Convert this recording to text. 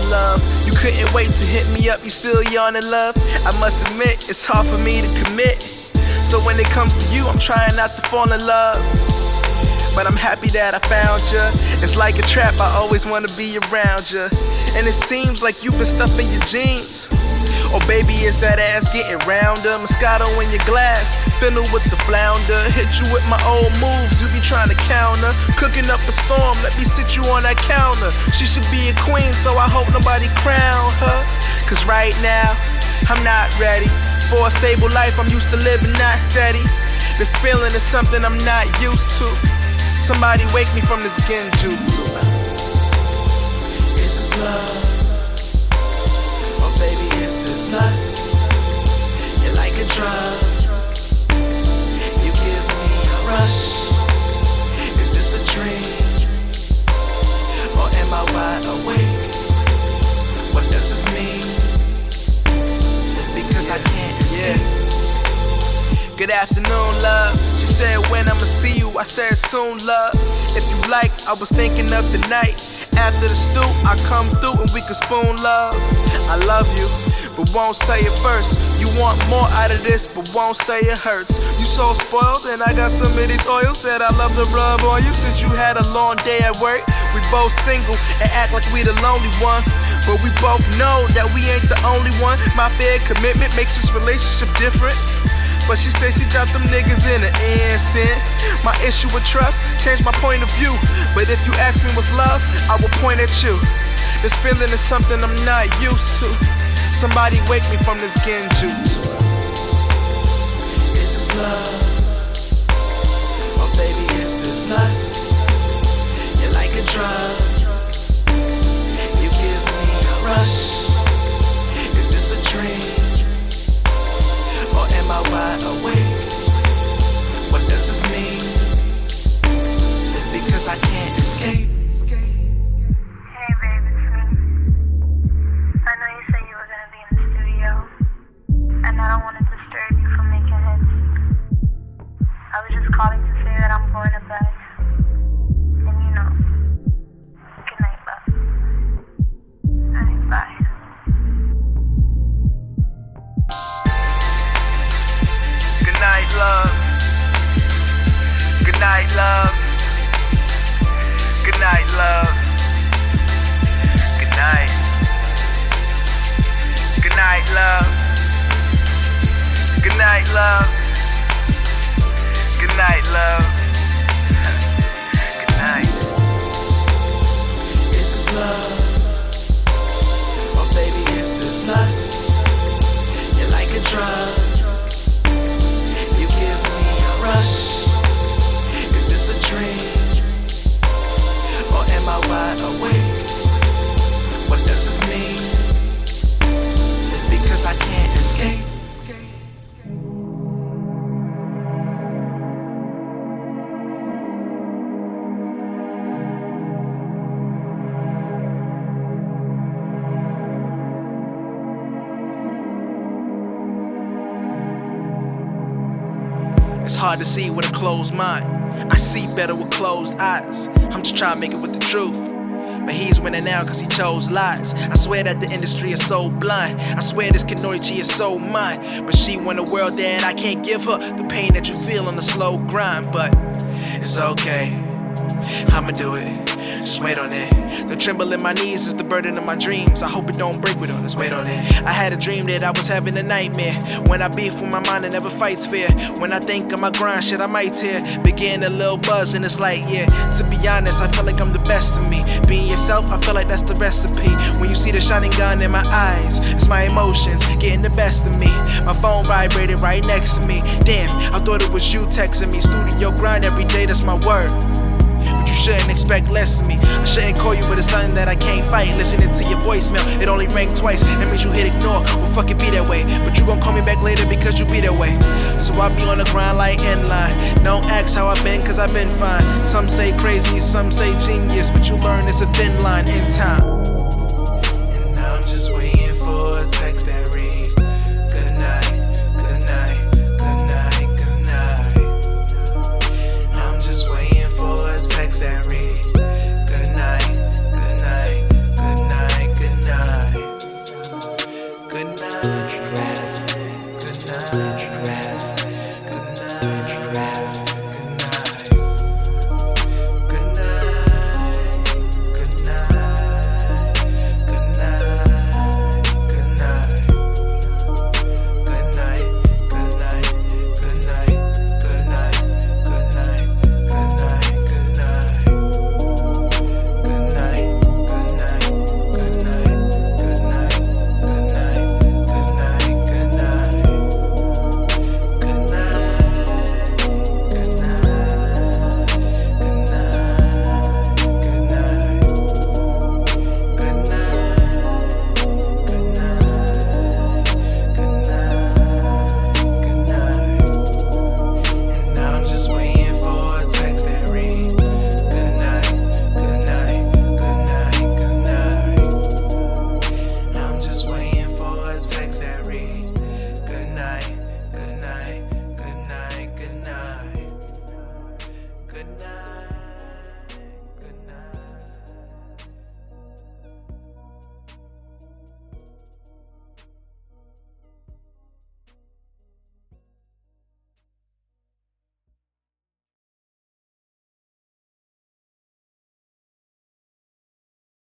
in love. You couldn't wait to hit me up, you still yawn in love. I must admit, it's hard for me to commit. So when it comes to you, I'm trying not to fall in love. But I'm happy that I found ya. It's like a trap, I always wanna be around ya. And it seems like you've been stuffing your jeans. Or baby, it's that ass getting rounder. Moscato in your glass, fiddle with the flounder. Hit you with my old moves, you be trying to counter. Cooking up a storm, let me sit you on that counter. She should be a queen, so I hope nobody crown her. Cause right now, I'm not ready for a stable life, I'm used to living not steady. This feeling is something I'm not used to. Somebody wake me from this Genjutsu. Is this love? Or baby, is this lust? You're like a drug. You give me a rush. Is this a dream? Or am I wide awake? What does this mean? Because I can't escape. Good afternoon, love. She said, when I'ma see you? I said, soon, love. If you like, I was thinking of tonight. After the stew, I come through and we can spoon love. I love you, but won't say it first. You want more out of this, but won't say it hurts. You so spoiled, and I got some of these oils that I love to rub on you. Since you had a long day at work, we both single and act like we the lonely one. But we both know that we ain't the only one. My fair commitment makes this relationship different. But she said she dropped them niggas in an instant. My issue with trust changed my point of view. But if you ask me what's love, I will point at you. This feeling is something I'm not used to. Somebody wake me from this Genjutsu. Is this love? Or baby, is this lust? You're like a drug. You give me a rush. Is this a dream? Or am I wide awake? What does this mean? Because I can't escape. Hey babe, it's me. I know you said you were gonna be in the studio, and I don't want to disturb you from making hits. I was just calling to say that I'm going to bed. And you know, good night, love. Alright, bye. Good night, love. Good night, love. Good night, love. Good night. Good night, love. Good night, love. Good night, love. Good night. Is this love? Or baby, is this lust? You're like a drug. Rush. Is this a dream? Or am I wide awake? What does this mean? Because I can't escape. It's hard to see with a closed mind. I see better with closed eyes. I'm just trying to make it with the truth. But he's winning now cause he chose lies. I swear that the industry is so blind. I swear this Kanoichi is so mine. But she want a world that I can't give her. The pain that you feel on the slow grind. But it's okay, I'ma do it. Just wait on it. The tremble in my knees is the burden of my dreams. I hope it don't break with all this weight on it. I had a dream that I was having a nightmare. When I beef with my mind, it never fights fair. When I think of my grind, shit, I might tear. Begin a little buzz and it's like, yeah. To be honest, I feel like I'm the best of me. Being yourself, I feel like that's the recipe. When you see the shining gun in my eyes, it's my emotions getting the best of me. My phone vibrated right next to me. Damn, I thought it was you texting me. Studio grind every day, that's my word. But you shouldn't expect less of me. I shouldn't call you, but it's something that I can't fight. Listening to your voicemail, it only rang twice. That means you hit ignore, well fuck it, be that way. But you gon' call me back later because you be that way. So I be on the grind like inline. Don't ask how I been, cause I been fine. Some say crazy, some say genius, but you learn it's a thin line in time. And now I'm just waiting.